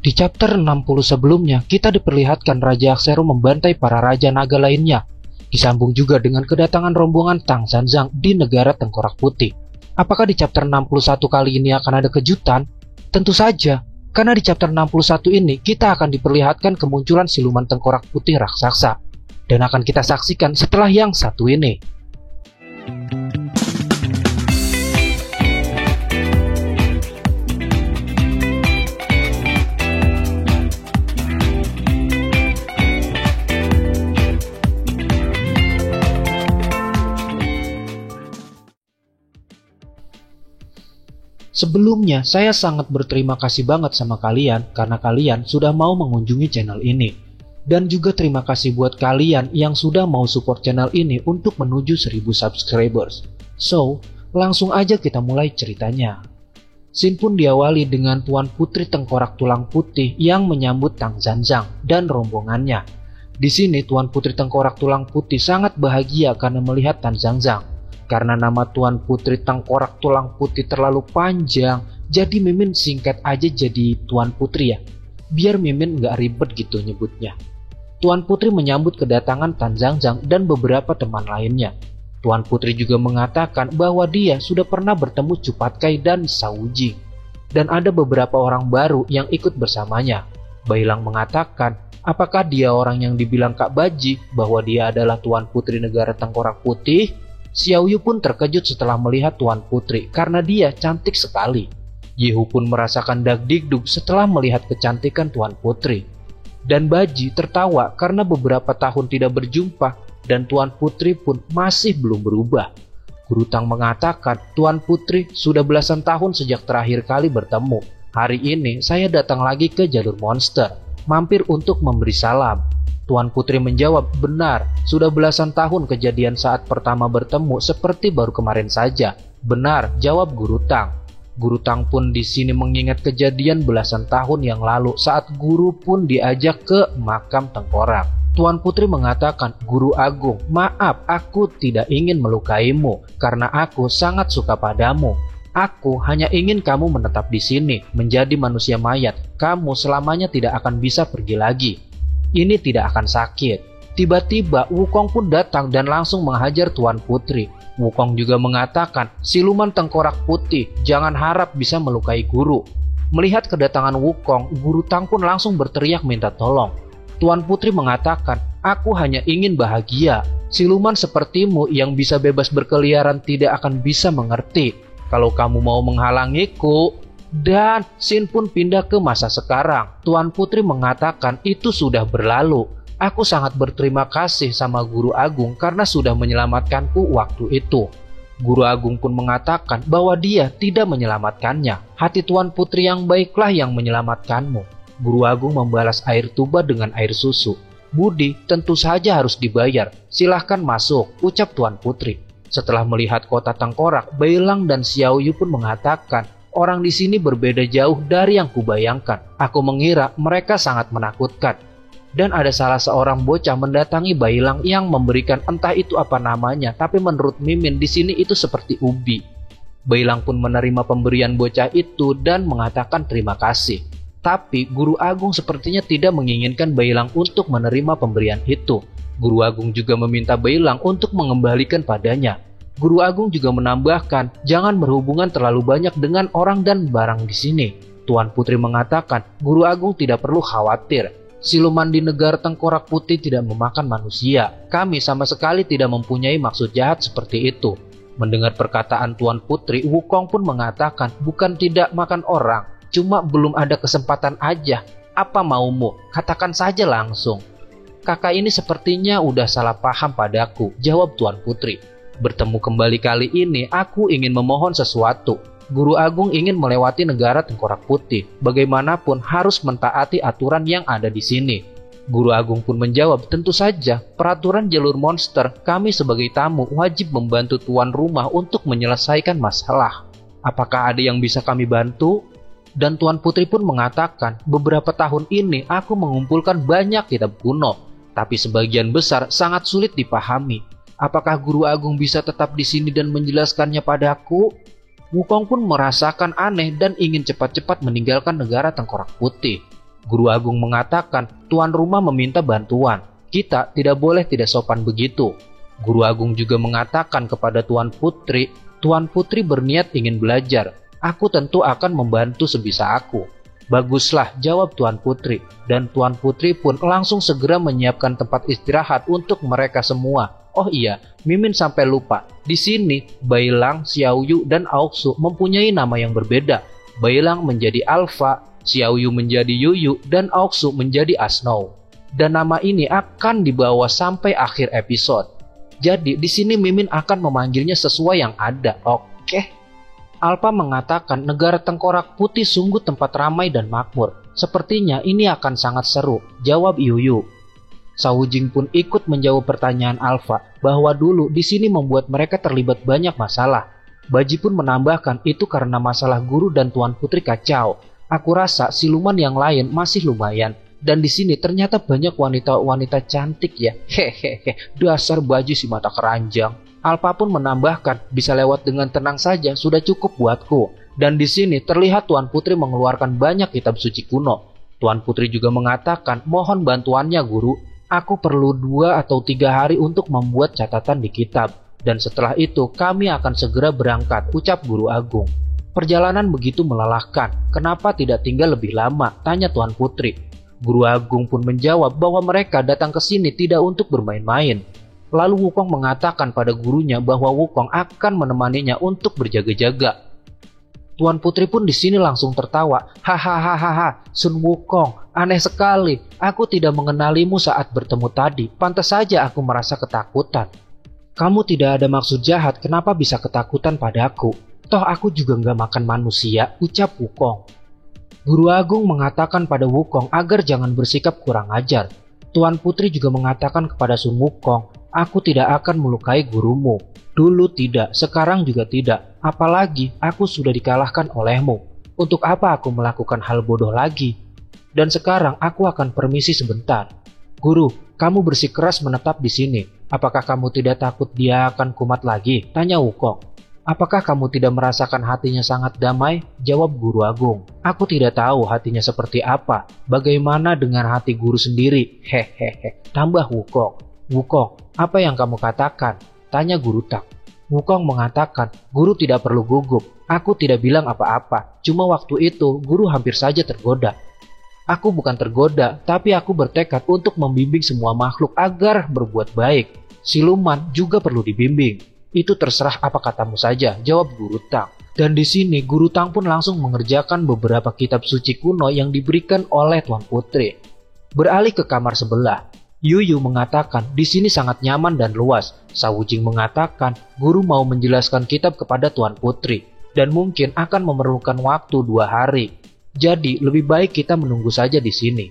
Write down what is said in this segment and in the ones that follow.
Di chapter 60 sebelumnya, kita diperlihatkan Raja Aksero membantai para Raja Naga lainnya. Disambung juga dengan kedatangan rombongan Tang Zanzang di negara Tengkorak Putih. Apakah di chapter 61 kali ini akan ada kejutan? Tentu saja, karena di chapter 61 ini kita akan diperlihatkan kemunculan siluman Tengkorak Putih raksasa. Dan akan kita saksikan setelah yang satu ini. Sebelumnya, saya sangat berterima kasih banget sama kalian karena kalian sudah mau mengunjungi channel ini. Dan juga terima kasih buat kalian yang sudah mau support channel ini untuk menuju 1000 subscribers. So, langsung aja kita mulai ceritanya. Scene pun diawali dengan Tuan Putri Tengkorak Tulang Putih yang menyambut Tang Zanzang dan rombongannya. Di sini Tuan Putri Tengkorak Tulang Putih sangat bahagia karena melihat Tang Zanzang. Karena nama Tuan Putri Tengkorak Tulang Putih terlalu panjang, jadi Mimin singkat aja jadi Tuan Putri ya. Biar Mimin nggak ribet gitu nyebutnya. Tuan Putri menyambut kedatangan Tang Zanzang dan beberapa teman lainnya. Tuan Putri juga mengatakan bahwa dia sudah pernah bertemu Cupatkai dan Shao Jing. Dan ada beberapa orang baru yang ikut bersamanya. Bailang mengatakan, apakah dia orang yang dibilang Kak Baji bahwa dia adalah Tuan Putri negara Tengkorak Putih? Xiao Yu pun terkejut setelah melihat Tuan Putri karena dia cantik sekali. Yehu pun merasakan dagdikduk setelah melihat kecantikan Tuan Putri. Dan Baji tertawa karena beberapa tahun tidak berjumpa dan Tuan Putri pun masih belum berubah. Guru Tang mengatakan Tuan Putri sudah belasan tahun sejak terakhir kali bertemu. Hari ini saya datang lagi ke jalur monster, mampir untuk memberi salam. Tuan Putri menjawab, benar, sudah belasan tahun kejadian saat pertama bertemu seperti baru kemarin saja. Benar, jawab Guru Tang. Guru Tang pun di sini mengingat kejadian belasan tahun yang lalu saat guru pun diajak ke makam Tengkorak. Tuan Putri mengatakan, Guru Agung, maaf aku tidak ingin melukaimu karena aku sangat suka padamu. Aku hanya ingin kamu menetap di sini, menjadi manusia mayat. Kamu selamanya tidak akan bisa pergi lagi. Ini tidak akan sakit. Tiba-tiba Wukong pun datang dan langsung menghajar Tuan Putri. Wukong juga mengatakan, siluman Tengkorak Putih, jangan harap bisa melukai guru. Melihat kedatangan Wukong, Guru Tang pun langsung berteriak minta tolong. Tuan Putri mengatakan, aku hanya ingin bahagia. Siluman sepertimu yang bisa bebas berkeliaran tidak akan bisa mengerti. Kalau kamu mau menghalangiku. Dan scene pun pindah ke masa sekarang. Tuan Putri mengatakan itu sudah berlalu. Aku sangat berterima kasih sama Guru Agung karena sudah menyelamatkanku waktu itu. Guru Agung pun mengatakan bahwa dia tidak menyelamatkannya. Hati Tuan Putri yang baiklah yang menyelamatkanmu. Guru Agung membalas air tuba dengan air susu. Budi tentu saja harus dibayar. Silahkan masuk, ucap Tuan Putri. Setelah melihat kota Tengkorak, Bailang dan Xiao Yu pun mengatakan, orang di sini berbeda jauh dari yang kubayangkan. Aku mengira mereka sangat menakutkan. Dan ada salah seorang bocah mendatangi Bailang yang memberikan entah itu apa namanya, tapi menurut Mimin di sini itu seperti ubi. Bailang pun menerima pemberian bocah itu dan mengatakan terima kasih. Tapi Guru Agung sepertinya tidak menginginkan Bailang untuk menerima pemberian itu. Guru Agung juga meminta Bailang untuk mengembalikan padanya. Guru Agung juga menambahkan, jangan berhubungan terlalu banyak dengan orang dan barang di sini. Tuan Putri mengatakan, Guru Agung tidak perlu khawatir. Siluman di negara Tengkorak Putih tidak memakan manusia. Kami sama sekali tidak mempunyai maksud jahat seperti itu. Mendengar perkataan Tuan Putri, Wukong pun mengatakan, bukan tidak makan orang, cuma belum ada kesempatan aja. Apa maumu? Katakan saja langsung. Kakak ini sepertinya udah salah paham padaku, jawab Tuan Putri. Bertemu kembali kali ini, aku ingin memohon sesuatu. Guru Agung ingin melewati negara Tengkorak Putih. Bagaimanapun harus mentaati aturan yang ada di sini. Guru Agung pun menjawab, tentu saja, peraturan jalur monster, kami sebagai tamu wajib membantu tuan rumah untuk menyelesaikan masalah. Apakah ada yang bisa kami bantu? Dan Tuan Putri pun mengatakan, beberapa tahun ini aku mengumpulkan banyak kitab kuno, tapi sebagian besar sangat sulit dipahami. Apakah Guru Agung bisa tetap di sini dan menjelaskannya padaku? Wukong pun merasakan aneh dan ingin cepat-cepat meninggalkan negara Tengkorak Putih. Guru Agung mengatakan tuan rumah meminta bantuan. Kita tidak boleh tidak sopan begitu. Guru Agung juga mengatakan kepada Tuan Putri berniat ingin belajar. Aku tentu akan membantu sebisa aku. Baguslah, jawab Tuan Putri. Dan Tuan Putri pun langsung segera menyiapkan tempat istirahat untuk mereka semua. Oh iya, Mimin sampai lupa. Di sini, Bailang, Xiaoyu, dan Aoksu mempunyai nama yang berbeda. Bailang menjadi Alpha, Xiaoyu menjadi Yuyu, dan Aoksu menjadi Asnou. Dan nama ini akan dibawa sampai akhir episode. Jadi di sini Mimin akan memanggilnya sesuai yang ada, oke? Alpha mengatakan negara Tengkorak Putih sungguh tempat ramai dan makmur. Sepertinya ini akan sangat seru, jawab Yuyu. Shao Jing pun ikut menjawab pertanyaan Alpha bahwa dulu di sini membuat mereka terlibat banyak masalah. Baji pun menambahkan itu karena masalah guru dan Tuan Putri kacau. Aku rasa siluman yang lain masih lumayan. Dan di sini ternyata banyak wanita-wanita cantik ya. Hehehe, dasar Baji si mata keranjang. Alpha pun menambahkan bisa lewat dengan tenang saja sudah cukup buatku. Dan di sini terlihat Tuan Putri mengeluarkan banyak kitab suci kuno. Tuan Putri juga mengatakan mohon bantuannya guru. Aku perlu 2 atau 3 hari untuk membuat catatan di kitab. Dan setelah itu kami akan segera berangkat, ucap Guru Agung. Perjalanan begitu melelahkan. Kenapa tidak tinggal lebih lama? Tanya Tuan Putri. Guru Agung pun menjawab bahwa mereka datang ke sini tidak untuk bermain-main. Lalu Wukong mengatakan pada gurunya bahwa Wukong akan menemaninya untuk berjaga-jaga. Tuan Putri pun di sini langsung tertawa. Hahaha, Sun Wukong, aneh sekali. Aku tidak mengenalimu saat bertemu tadi. Pantas saja aku merasa ketakutan. Kamu tidak ada maksud jahat, kenapa bisa ketakutan padaku? Toh aku juga nggak makan manusia, ucap Wukong. Guru Agung mengatakan pada Wukong agar jangan bersikap kurang ajar. Tuan Putri juga mengatakan kepada Sun Wukong, aku tidak akan melukai gurumu. Dulu tidak, sekarang juga tidak. Apalagi aku sudah dikalahkan olehmu. Untuk apa aku melakukan hal bodoh lagi? Dan sekarang aku akan permisi sebentar. Guru, kamu bersikeras menetap di sini. Apakah kamu tidak takut dia akan kumat lagi? Tanya Wukong. Apakah kamu tidak merasakan hatinya sangat damai? Jawab Guru Agung. Aku tidak tahu hatinya seperti apa. Bagaimana dengan hati guru sendiri? Hehehe. Tambah Wukong. Wukong, apa yang kamu katakan? Tanya Guru Tak. Wukong mengatakan, guru tidak perlu gugup. Aku tidak bilang apa-apa. Cuma waktu itu guru hampir saja tergoda. Aku bukan tergoda, tapi aku bertekad untuk membimbing semua makhluk agar berbuat baik. Siluman juga perlu dibimbing. Itu terserah apa katamu saja, jawab Guru Tang. Dan di sini Guru Tang pun langsung mengerjakan beberapa kitab suci kuno yang diberikan oleh Tuan Putri. Beralih ke kamar sebelah, Yuyu mengatakan di sini sangat nyaman dan luas. Shao Jing mengatakan guru mau menjelaskan kitab kepada Tuan Putri dan mungkin akan memerlukan waktu 2 hari. Jadi lebih baik kita menunggu saja di sini.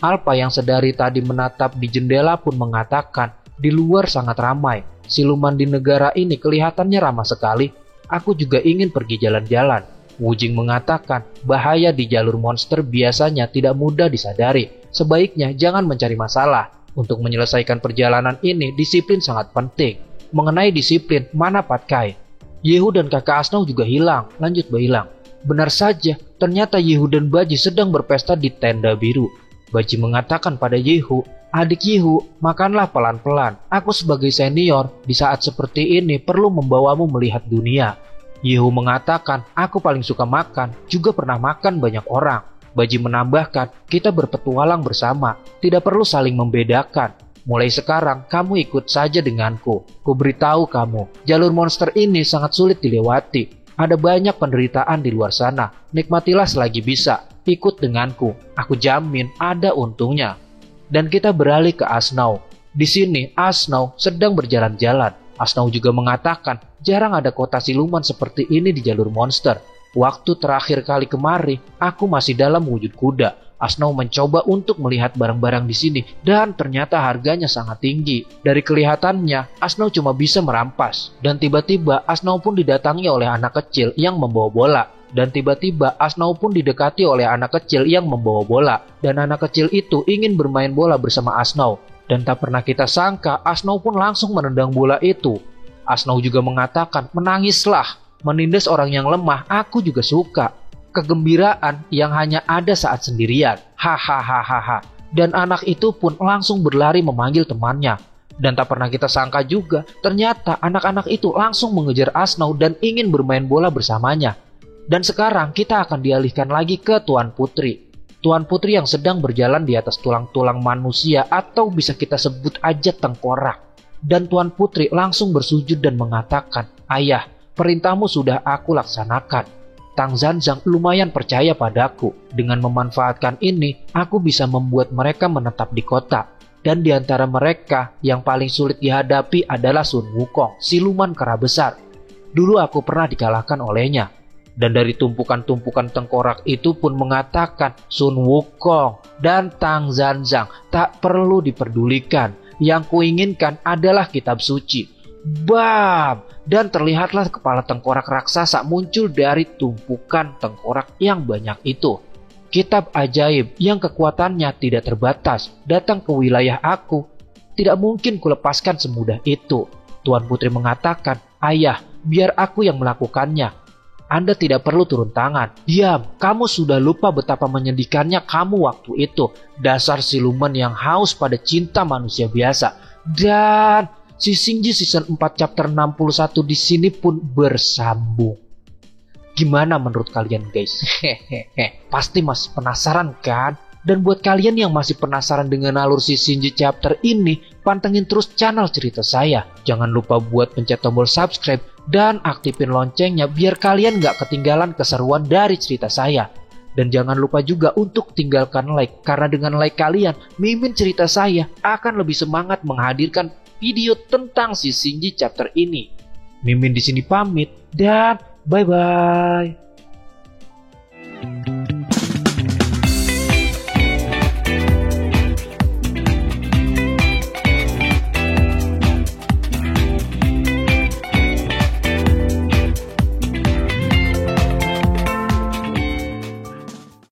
Alpha yang sedari tadi menatap di jendela pun mengatakan di luar sangat ramai. Siluman di negara ini kelihatannya ramah sekali. Aku juga ingin pergi jalan-jalan. Wu Jing mengatakan bahaya di jalur monster biasanya tidak mudah disadari. Sebaiknya jangan mencari masalah. Untuk menyelesaikan perjalanan ini disiplin sangat penting. Mengenai disiplin, mana Patkai? Yehu dan kakak Asnou juga hilang, lanjut Bailang. Benar saja, ternyata Yehu dan Baji sedang berpesta di tenda biru. Baji mengatakan pada Yehu, adik Yehu, makanlah pelan-pelan. Aku sebagai senior, di saat seperti ini perlu membawamu melihat dunia. Yehu mengatakan, aku paling suka makan, juga pernah makan banyak orang. Baji menambahkan, kita berpetualang bersama, tidak perlu saling membedakan. Mulai sekarang, kamu ikut saja denganku. Ku beritahu kamu, jalur monster ini sangat sulit dilewati. Ada banyak penderitaan di luar sana. Nikmatilah selagi bisa. Ikut denganku. Aku jamin ada untungnya. Dan kita beralih ke Asnou. Di sini, Asnou sedang berjalan-jalan. Asnou juga mengatakan, jarang ada kota siluman seperti ini di jalur monster. Waktu terakhir kali kemari, aku masih dalam wujud kuda. Asnou mencoba untuk melihat barang-barang di sini dan ternyata harganya sangat tinggi. Dari kelihatannya, Asnou cuma bisa merampas. Dan tiba-tiba Asnou pun didatangi oleh anak kecil yang membawa bola. Dan tiba-tiba Asnou pun didekati oleh anak kecil yang membawa bola. Dan anak kecil itu ingin bermain bola bersama Asnou. Dan tak pernah kita sangka, Asnou pun langsung menendang bola itu. Asnou juga mengatakan, menangislah. Menindas orang yang lemah, aku juga suka. Kegembiraan yang hanya ada saat sendirian. Hahaha. Dan anak itu pun langsung berlari memanggil temannya. Dan tak pernah kita sangka juga, ternyata anak-anak itu langsung mengejar Asnau dan ingin bermain bola bersamanya. Dan sekarang kita akan dialihkan lagi ke Tuan Putri. Tuan Putri yang sedang berjalan di atas tulang-tulang manusia atau bisa kita sebut aja tengkorak. Dan Tuan Putri langsung bersujud dan mengatakan, "Ayah, perintahmu sudah aku laksanakan. Tang Zanzang lumayan percaya padaku. Dengan memanfaatkan ini, aku bisa membuat mereka menetap di kota. Dan di antara mereka yang paling sulit dihadapi adalah Sun Wukong, siluman kera besar. Dulu aku pernah dikalahkan olehnya." Dan dari tumpukan-tumpukan tengkorak itu pun mengatakan, Sun Wukong dan Tang Zanzang tak perlu diperdulikan. Yang kuinginkan adalah kitab suci. Bam! Dan terlihatlah kepala tengkorak raksasa muncul dari tumpukan tengkorak yang banyak itu. Kitab ajaib yang kekuatannya tidak terbatas datang ke wilayah aku. Tidak mungkin kulepaskan semudah itu. Tuan Putri mengatakan, "Ayah, biar aku yang melakukannya. Anda tidak perlu turun tangan." "Diam, kamu sudah lupa betapa menyedihkannya kamu waktu itu. Dasar siluman yang haus pada cinta manusia biasa." Dan si Xingji season 4 chapter 61 di sini pun bersambung. Gimana menurut kalian guys? Hehehe, pasti masih penasaran kan? Dan buat kalian yang masih penasaran dengan alur si Xingji chapter ini, pantengin terus channel cerita saya. Jangan lupa buat pencet tombol subscribe dan aktifin loncengnya biar kalian gak ketinggalan keseruan dari cerita saya. Dan jangan lupa juga untuk tinggalkan like, karena dengan like kalian, Mimin cerita saya akan lebih semangat menghadirkan video tentang si Xingji chapter ini. Mimin di sini pamit dan bye-bye.